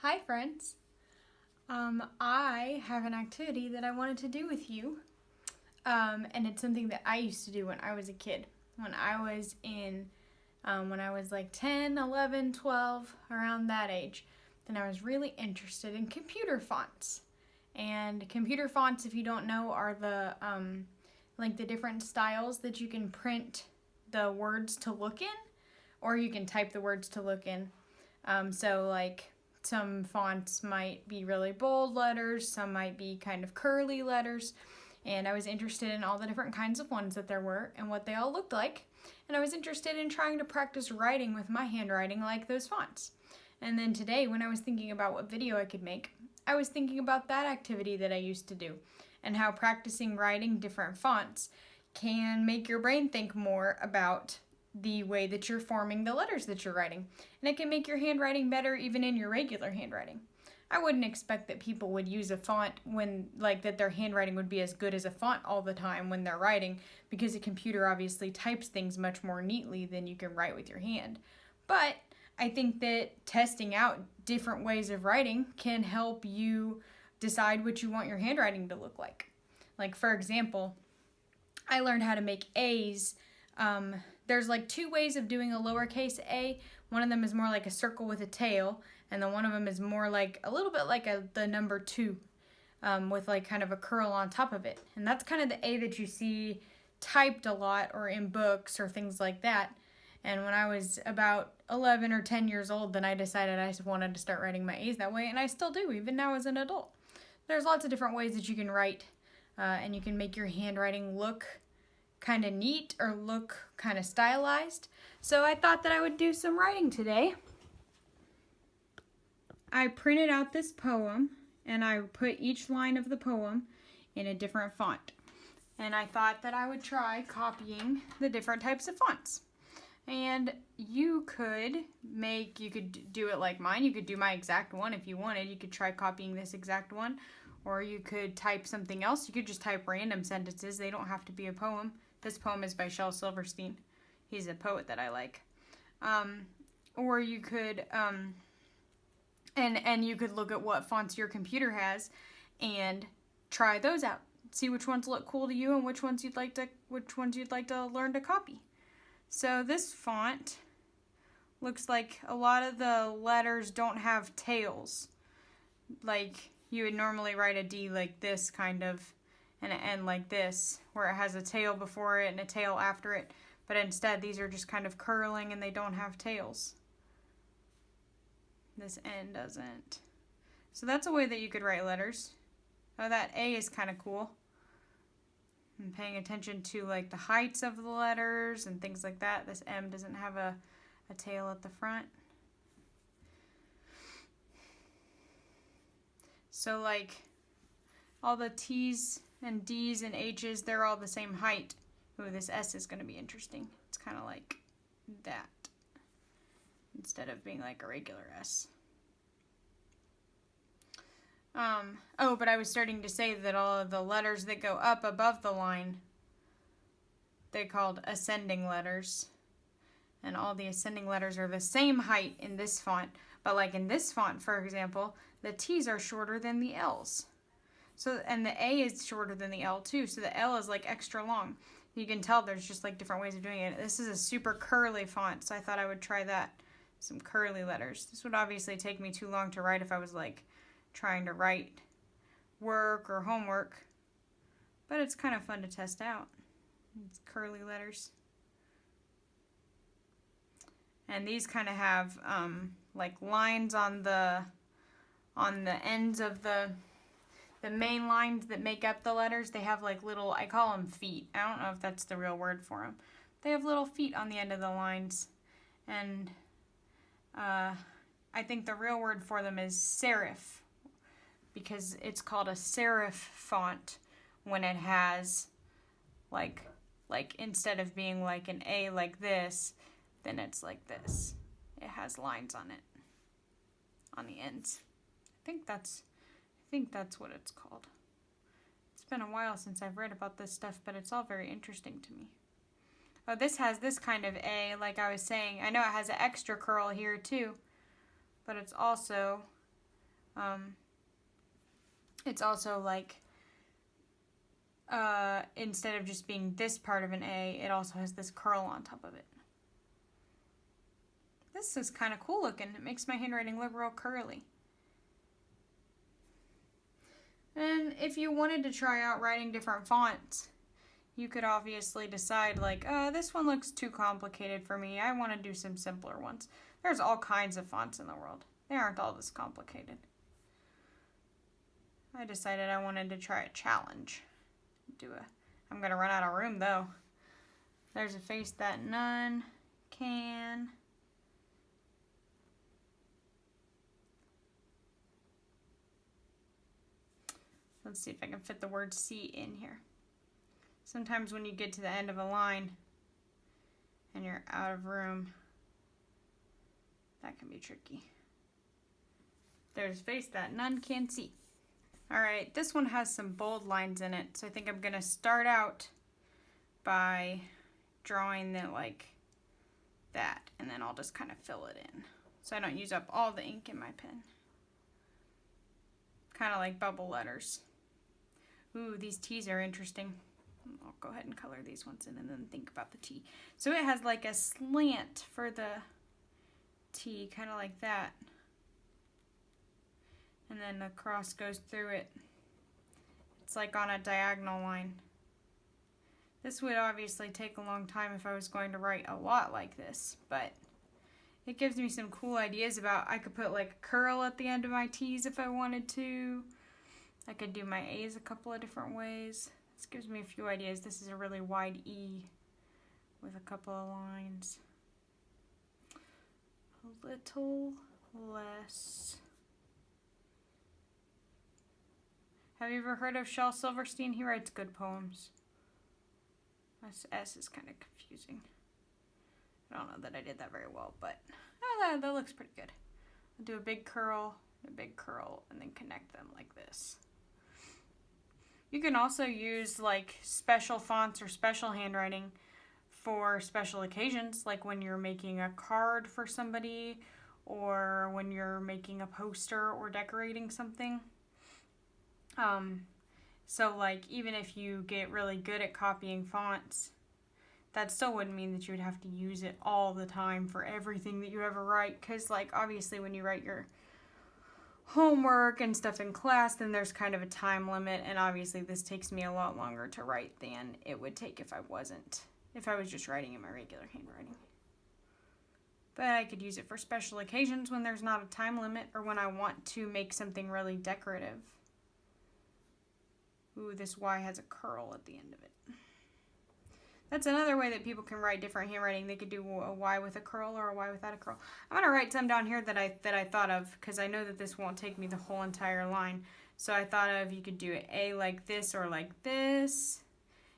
Hi friends. I have an activity that I wanted to do with you. And it's something that I used to do when I was a kid. When I was like 10, 11, 12, around that age, then I was really interested in computer fonts. And computer fonts, if you don't know, are the different styles that you can print the words to look in, or you can type the words to look in. Some fonts might be really bold letters, some might be kind of curly letters, and I was interested in all the different kinds of ones that there were and what they all looked like, and I was interested in trying to practice writing with my handwriting like those fonts. And then today, when I was thinking about what video I could make, I was thinking about that activity that I used to do, and how practicing writing different fonts can make your brain think more about the way that you're forming the letters that you're writing. And it can make your handwriting better even in your regular handwriting. I wouldn't expect that people would use a font that their handwriting would be as good as a font all the time when they're writing, because a computer obviously types things much more neatly than you can write with your hand. But I think that testing out different ways of writing can help you decide what you want your handwriting to look like. Like, for example, I learned how to make A's. There's like two ways of doing a lowercase a. One of them is more like a circle with a tail, and then one of them is more like a little bit like the number 2, with like kind of a curl on top of it. And that's kind of the A that you see typed a lot or in books or things like that. And when I was about 11 or 10 years old, then I decided I just wanted to start writing my A's that way, and I still do, even now as an adult. There's lots of different ways that you can write, and you can make your handwriting look kind of neat or look kind of stylized. So I thought that I would do some writing today. I printed out this poem and I put each line of the poem in a different font. And I thought that I would try copying the different types of fonts. And you could do it like mine. You could do my exact one if you wanted. You could try copying this exact one, or you could type something else. You could just type random sentences. They don't have to be a poem. This poem is by Shel Silverstein. He's a poet that I like. Or you could, and you could look at what fonts your computer has and try those out. See which ones look cool to you and which ones you'd like to learn to copy. So this font looks like a lot of the letters don't have tails. Like you would normally write a D like this kind of, and an N like this, where it has a tail before it and a tail after it. But instead, these are just kind of curling and they don't have tails. This N doesn't. So that's a way that you could write letters. Oh, that A is kind of cool. I'm paying attention to like the heights of the letters and things like that. This M doesn't have a tail at the front. So like all the T's and D's and H's, they're all the same height. Ooh, this S is going to be interesting. It's kind of like that instead of being like a regular S. But I was starting to say that all of the letters that go up above the line, they're called ascending letters. And all the ascending letters are the same height in this font. But like in this font, for example, the T's are shorter than the L's. So, and the A is shorter than the L too, so the L is like extra long. You can tell there's just like different ways of doing it. This is a super curly font, so I thought I would try that. Some curly letters. This would obviously take me too long to write if I was like trying to write work or homework, but it's kind of fun to test out. It's curly letters. And these kind of have like lines on the ends of the main lines that make up the letters. They have like little, I call them feet. I don't know if that's the real word for them. They have little feet on the end of the lines. And I think the real word for them is serif, because it's called a serif font when it has like instead of being like an A like this, then it's like this. It has lines on it, on the ends. I think that's what it's called. It's been a while since I've read about this stuff, but it's all very interesting to me. Oh, this has this kind of A, like I was saying. I know it has an extra curl here too, but it's also It's also like, instead of just being this part of an A, it also has this curl on top of it. This is kind of cool looking. It makes my handwriting look real curly. And if you wanted to try out writing different fonts, you could obviously decide like, this one looks too complicated for me. I want to do some simpler ones. There's all kinds of fonts in the world. They aren't all this complicated. I decided I wanted to try a challenge. I'm going to run out of room though. There's a face that none can. Let's see if I can fit the word see in here. Sometimes when you get to the end of a line and you're out of room, that can be tricky. There's a face that none can see. All right, this one has some bold lines in it, so I think I'm gonna start out by drawing it like that, and then I'll just kind of fill it in so I don't use up all the ink in my pen. Kind of like bubble letters. Ooh, these T's are interesting. I'll go ahead and color these ones in and then think about the T. So it has like a slant for the T, kind of like that. And then the cross goes through it. It's like on a diagonal line. This would obviously take a long time if I was going to write a lot like this, but it gives me some cool ideas about, I could put like a curl at the end of my T's if I wanted to. I could do my A's a couple of different ways. This gives me a few ideas. This is a really wide E with a couple of lines. A little less. Have you ever heard of Shel Silverstein? He writes good poems. This S is kind of confusing. I don't know that I did that very well, but that looks pretty good. I'll do a big curl, and then connect them like this. You can also use like special fonts or special handwriting for special occasions, like when you're making a card for somebody or when you're making a poster or decorating something. So like even if you get really good at copying fonts, that still wouldn't mean that you would have to use it all the time for everything that you ever write, because like obviously when you write your homework and stuff in class, then there's kind of a time limit, and obviously this takes me a lot longer to write than it would take if I was just writing in my regular handwriting. But I could use it for special occasions when there's not a time limit or when I want to make something really decorative. Ooh, this Y has a curl at the end of it. That's another way that people can write different handwriting. They could do a Y with a curl or a Y without a curl. I'm going to write some down here that I thought of, because I know that this won't take me the whole entire line. So I thought of, you could do an A like this or like this.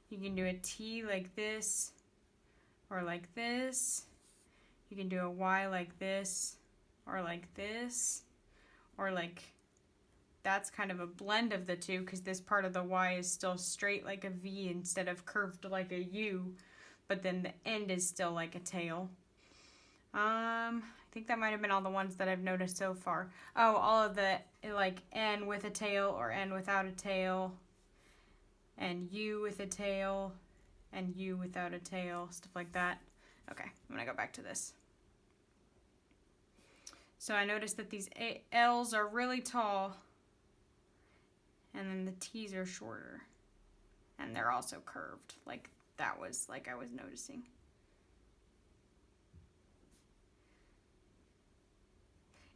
You can do a T like this or like this. You can do a Y like this or like this, or like that's kind of a blend of the two, because this part of the Y is still straight like a V instead of curved like a U, but then the end is still like a tail. I think that might have been all the ones that I've noticed so far. Oh, all of the like N with a tail or N without a tail, and U with a tail, and U without a tail, stuff like that. Okay, I'm gonna go back to this. So I noticed that these L's are really tall, and then the T's are shorter, and they're also curved, like that was, like I was noticing.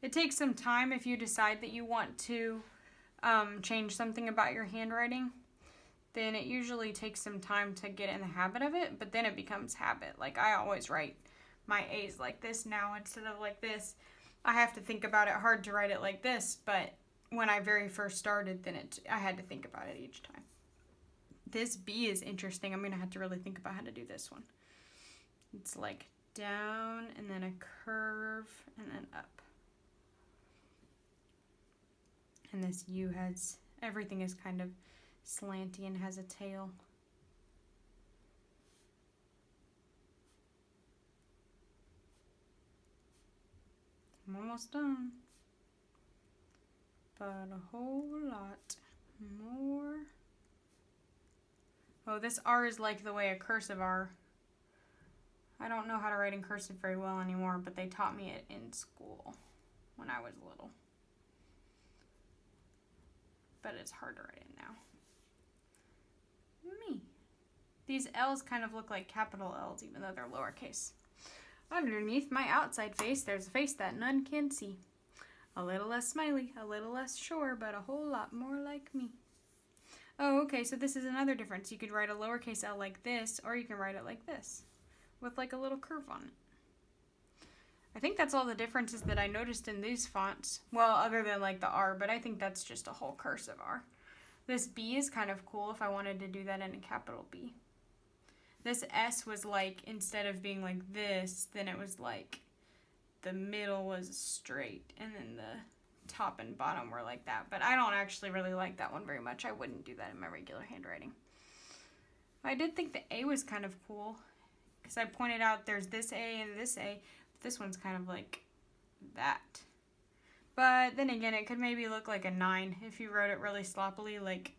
It takes some time if you decide that you want to change something about your handwriting. Then it usually takes some time to get in the habit of it, but then it becomes habit. Like I always write my A's like this now instead of like this. I have to think about it hard to write it like this, but when I very first started, then I had to think about it each time. This B is interesting. I'm going to have to really think about how to do this one. It's like down and then a curve and then up. And this U has, everything is kind of slanty and has a tail. I'm almost done. but a whole lot more. Oh, this R is like the way a cursive R. I don't know how to write in cursive very well anymore, but they taught me it in school when I was little. But it's hard to write it now. Me. These L's kind of look like capital L's, even though they're lowercase. Underneath my outside face, there's a face that none can see. A little less smiley, a little less sure, but a whole lot more like me. Oh, okay, so this is another difference. You could write a lowercase L like this, or you can write it like this, with like a little curve on it. I think that's all the differences that I noticed in these fonts. Well, other than like the R, but I think that's just a whole cursive R. This B is kind of cool if I wanted to do that in a capital B. This S was like, instead of being like this, then it was like the middle was straight and then the top and bottom were like that. But I don't actually really like that one very much. I wouldn't do that in my regular handwriting. I did think the A was kind of cool because I pointed out there's this A and this A. But this one's kind of like that. But then again, it could maybe look like a 9 if you wrote it really sloppily. Like,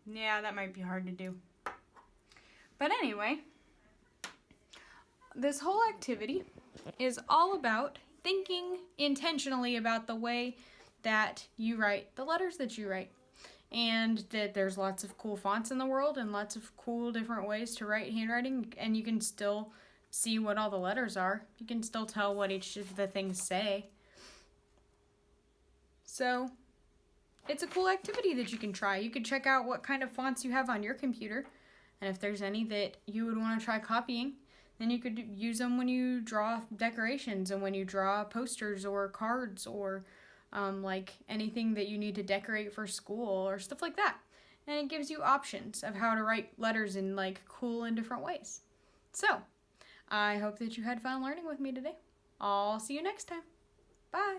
yeah, that might be hard to do. But anyway, this whole activity is all about thinking intentionally about the way that you write the letters that you write. And that there's lots of cool fonts in the world and lots of cool different ways to write handwriting, and you can still see what all the letters are. You can still tell what each of the things say. So it's a cool activity that you can try. You can check out what kind of fonts you have on your computer, and if there's any that you would want to try copying, then you could use them when you draw decorations and when you draw posters or cards or like anything that you need to decorate for school or stuff like that. And it gives you options of how to write letters in like cool and different ways. So I hope that you had fun learning with me today. I'll see you next time. Bye.